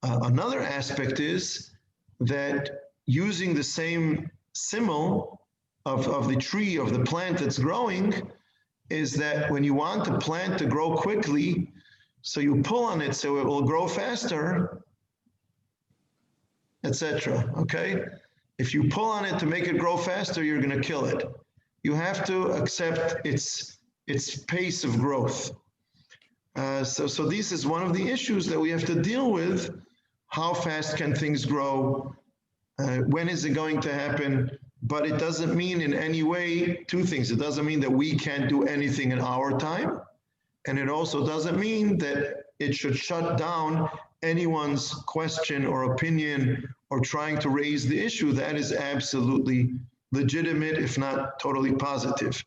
Another aspect is that using the same symbol of the tree, of the plant that's growing, is that when you want the plant to grow quickly, so you pull on it so it will grow faster, etc. Okay? If you pull on it to make it grow faster, you're going to kill it. You have to accept its pace of growth. So this is one of the issues that we have to deal with. How fast can things grow? When is it going to happen? But it doesn't mean in any way two things. It doesn't mean that we can't do anything in our time. And it also doesn't mean that it should shut down anyone's question or opinion or trying to raise the issue. That is absolutely legitimate, if not totally positive.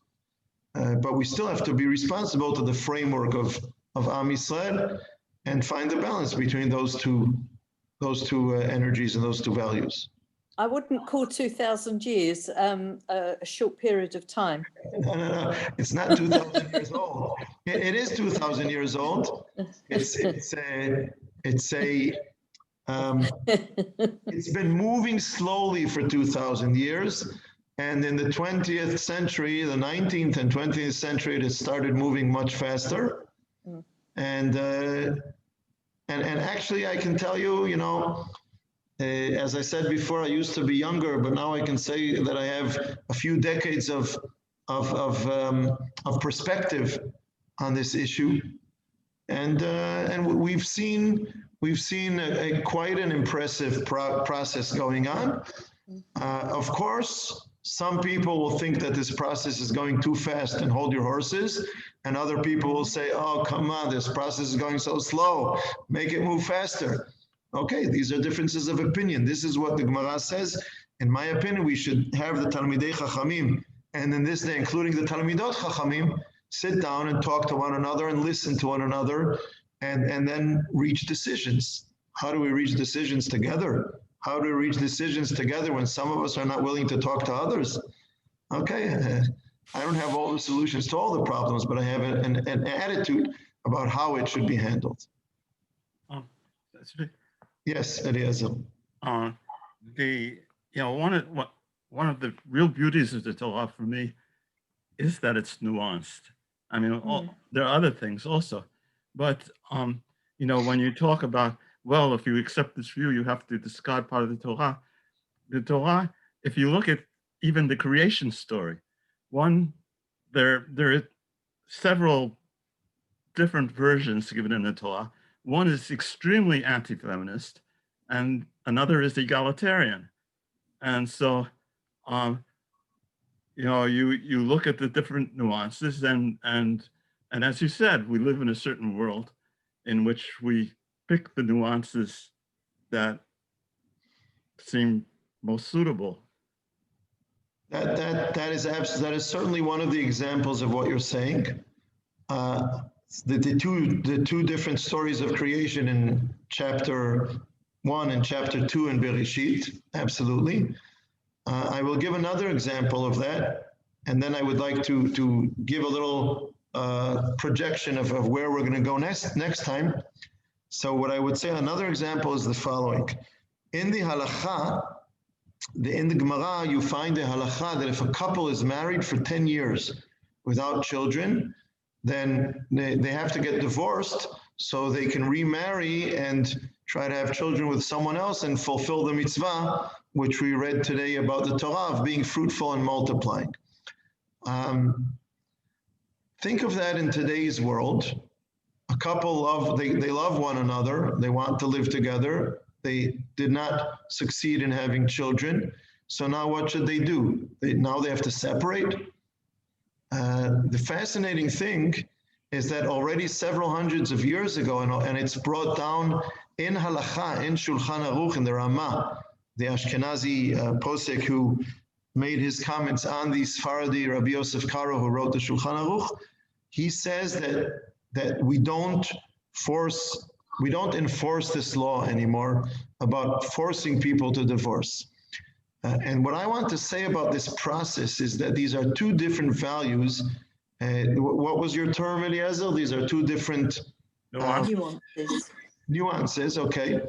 But we still have to be responsible to the framework of Am Yisrael and find the balance between those two energies and those two values. I wouldn't call 2,000 years a short period of time. No. It's not 2,000 years old. It is 2,000 years old. It's been moving slowly for 2,000 years. And in the 20th century, the 19th and 20th century, it started moving much faster. And actually, I can tell you, as I said before, I used to be younger, but now I can say that I have a few decades of perspective on this issue, and we've seen quite an impressive process going on. Of course, some people will think that this process is going too fast and hold your horses, and other people will say, "Oh, come on, this process is going so slow. Make it move faster." Okay, these are differences of opinion. This is what the Gemara says. In my opinion, we should have the Talmidei Chachamim, and in this day, including the Talmidot Chachamim, sit down and talk to one another and listen to one another, and then reach decisions. How do we reach decisions together? How do we reach decisions together when some of us are not willing to talk to others? Okay, I don't have all the solutions to all the problems, but I have an attitude about how it should be handled. That's right. Yes, Eliezer. One of the real beauties of the Torah for me is that it's nuanced. I mean, there are other things also, but when you talk about, well, if you accept this view, you have to discard part of the Torah. The Torah, if you look at even the creation story, there are several different versions given in the Torah. One is extremely anti-feminist, and another is egalitarian. And so, you look at the different nuances, and as you said, we live in a certain world in which we pick the nuances that seem most suitable. That is certainly one of the examples of what you're saying. The two different stories of creation in chapter 1 and chapter 2 in Bereshit, absolutely. I will give another example of that, and then I would like to give a little projection of where we're going to go next time. So what I would say, another example is the following. In the halakha, in the Gemara, you find a halakha that if a couple is married for 10 years without children, then they have to get divorced so they can remarry and try to have children with someone else and fulfill the mitzvah, which we read today about the Torah of being fruitful and multiplying. Think of that in today's world. A couple they love one another. They want to live together. They did not succeed in having children. So now what should they do? Now they have to separate. The fascinating thing is that already several hundreds of years ago, and it's brought down in halakha, in Shulchan Aruch, in the Ramah, the Ashkenazi posek who made his comments on the Sfaradi Rabbi Yosef Karo, who wrote the Shulchan Aruch. He says that we don't enforce this law anymore about forcing people to divorce. And what I want to say about this process is that these are two different values. What was your term, Eliezer? These are two different nuances, okay.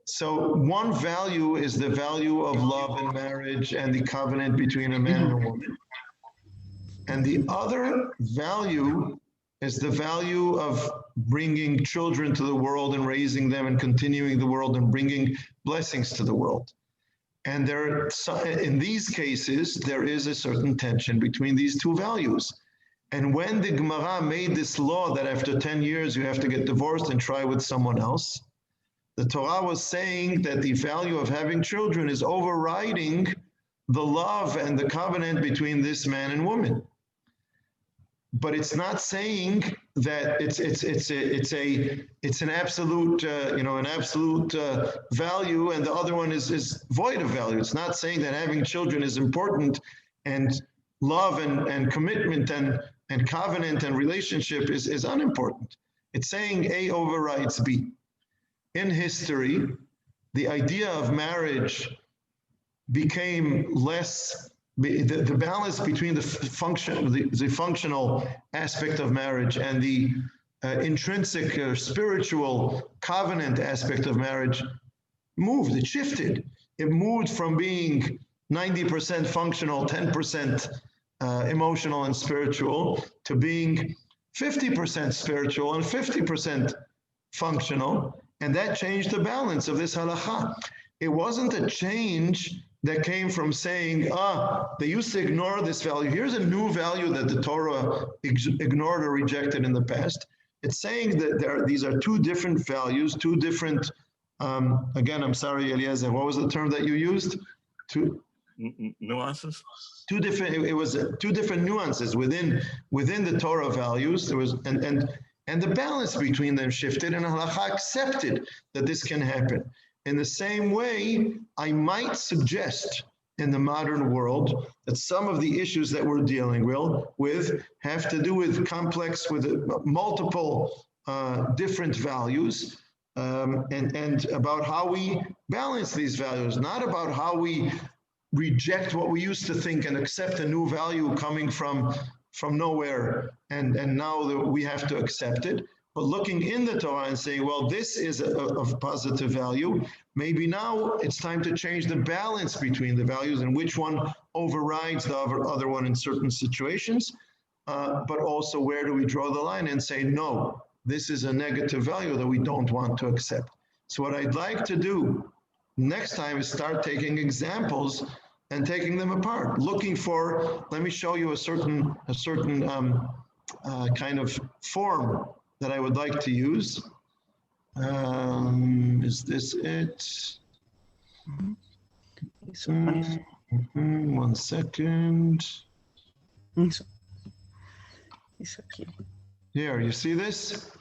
So one value is the value of love and marriage and the covenant between a man and a woman. And the other value is the value of bringing children to the world and raising them and continuing the world and bringing blessings to the world. And in these cases, there is a certain tension between these two values. And when the Gemara made this law that after 10 years you have to get divorced and try with someone else, the Torah was saying that the value of having children is overriding the love and the covenant between this man and woman. But it's not saying that it's an absolute value and the other one is void of value. It's not saying that having children is important and love and commitment and covenant and relationship is unimportant. It's saying A overrides B. In history, the idea of marriage became less. The balance between the functional aspect of marriage and the intrinsic spiritual covenant aspect of marriage moved, it shifted. It moved from being 90% functional, 10% emotional and spiritual, to being 50% spiritual and 50% functional. And that changed the balance of this halakha. It wasn't a change that came from saying, they used to ignore this value. Here's a new value that the Torah ignored or rejected in the past. It's saying that these are two different values, two different, again, I'm sorry, Eliezer, what was the term that you used? Nuances? It was two different nuances within the Torah values. There was, and the balance between them shifted, and halakha accepted that this can happen. In the same way, I might suggest in the modern world that some of the issues that we're dealing with have to do with multiple different values, and about how we balance these values, not about how we reject what we used to think and accept a new value coming from nowhere, and now that we have to accept it. But looking in the Torah and saying, well, this is of positive value, maybe now it's time to change the balance between the values and which one overrides the other one in certain situations. But also, where do we draw the line and say, no, this is a negative value that we don't want to accept. So what I'd like to do next time is start taking examples and taking them apart, looking for, let me show you a certain kind of form that I would like to use. Is this it? One second. Here, you see this?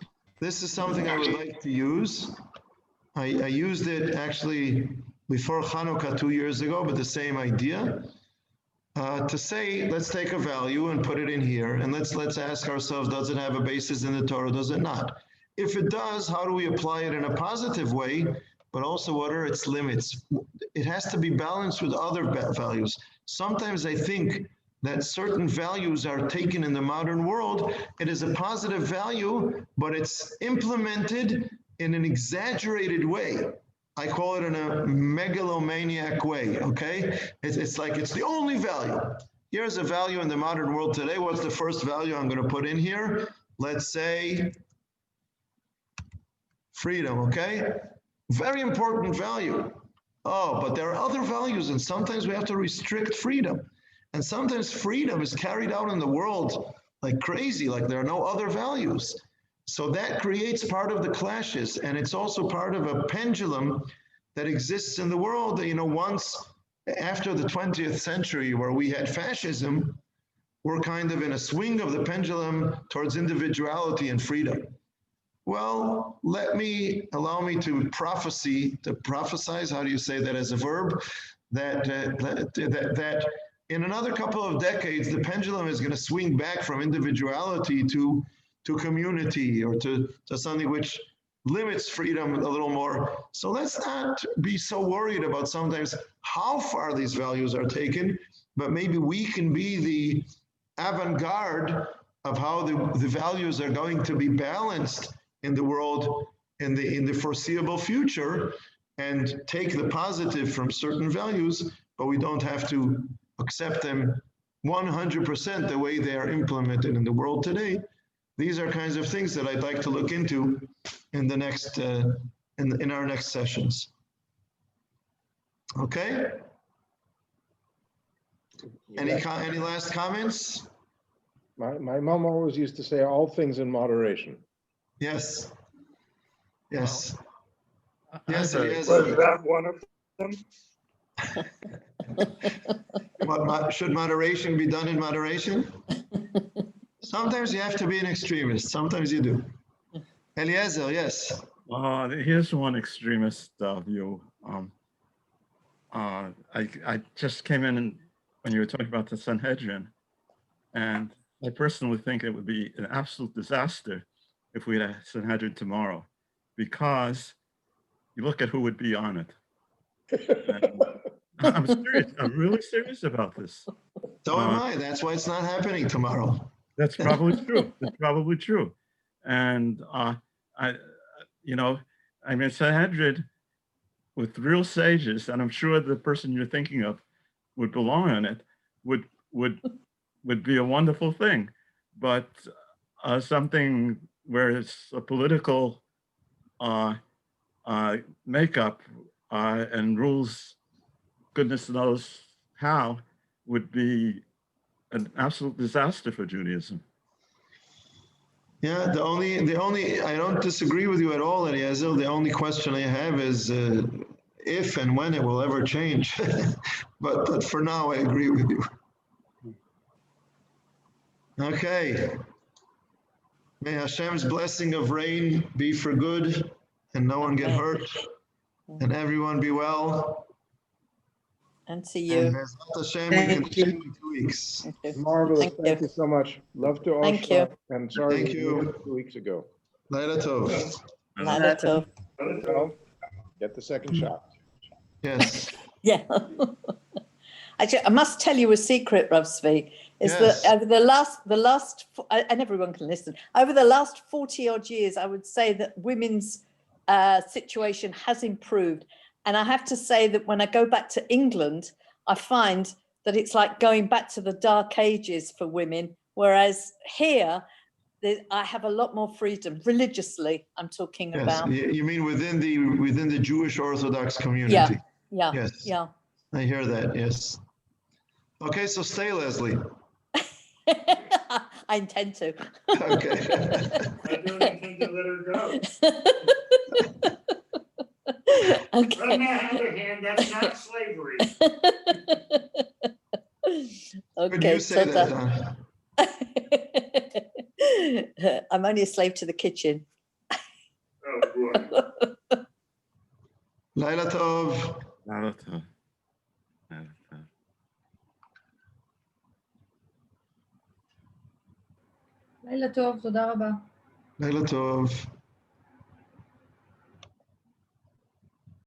This is something I would like to use. I used it actually before Hanukkah 2 years ago, but the same idea. To say, let's take a value and put it in here, and let's ask ourselves, does it have a basis in the Torah, does it not? If it does, how do we apply it in a positive way, but also what are its limits? It has to be balanced with other values. Sometimes I think that certain values are taken in the modern world, it is a positive value, but it's implemented in an exaggerated way. I call it in a megalomaniac way, okay? It's like it's the only value. Here's a value in the modern world today. What's the first value I'm going to put in here? Let's say freedom, okay? Very important value. Oh, but there are other values, and sometimes we have to restrict freedom. And sometimes freedom is carried out in the world like crazy, like there are no other values. So that creates part of the clashes, and it's also part of a pendulum that exists in the world. You know, once after the 20th century, where we had fascism, we're kind of in a swing of the pendulum towards individuality and freedom. Well, allow me to prophesize, how do you say that as a verb, that in another couple of decades, the pendulum is going to swing back from individuality to community, or to something which limits freedom a little more. So let's not be so worried about sometimes how far these values are taken, but maybe we can be the avant-garde of how the values are going to be balanced in the world in the foreseeable future, and take the positive from certain values, but we don't have to accept them 100% the way they are implemented in the world today. These are kinds of things that I'd like to look into in the next in our next sessions. Okay. Any last comments? My mom always used to say, all things in moderation. Yes. Yes. Yes. Was that one of them? Should moderation be done in moderation? Sometimes you have to be an extremist. Sometimes you do. Eliezer, yes. Here's one extremist view. I just came in when you were talking about the Sanhedrin, and I personally think it would be an absolute disaster if we had a Sanhedrin tomorrow, because you look at who would be on it. I'm serious. I'm really serious about this. So am I. That's why it's not happening tomorrow. That's probably true. That's probably true. And Sanhedrin with real sages, and I'm sure the person you're thinking of would belong on it, would be a wonderful thing. But something where it's a political makeup and rules, goodness knows how, would be an absolute disaster for Judaism. Yeah, the only I don't disagree with you at all, Eliezer. The only question I have is if and when it will ever change. but for now, I agree with you. Okay. May Hashem's blessing of rain be for good, and no one get hurt, and everyone be well. And see you. And Bezrat Hashem, we continue in 2 weeks. Marvelous. Thank you so much. Love to all. Thank you. And sorry, Thank you. 2 weeks ago. Laila Tov. Later, Tov. Well, get the second shot. Yes. Yeah. Actually, I must tell you a secret, Rav Zvi, is Yes. that over the last, and everyone can listen, over the last 40 odd years, I would say that women's situation has improved. And I have to say that when I go back to England, I find that it's like going back to the dark ages for women, whereas here, I have a lot more freedom religiously. I'm talking Yes, about. you mean within the Jewish Orthodox community? Yeah, Yes. yeah. I hear that, yes. Okay, so stay, Leslie. I intend to. Okay. I don't intend to let her go. On Okay. the other hand, that's not slavery. But Okay, you say that, so huh? I'm only a slave to the kitchen. Oh, boy. Laila Tov. Laila Tov. Laila Tov. לילה טוב, תודה רבה. Laila Tov.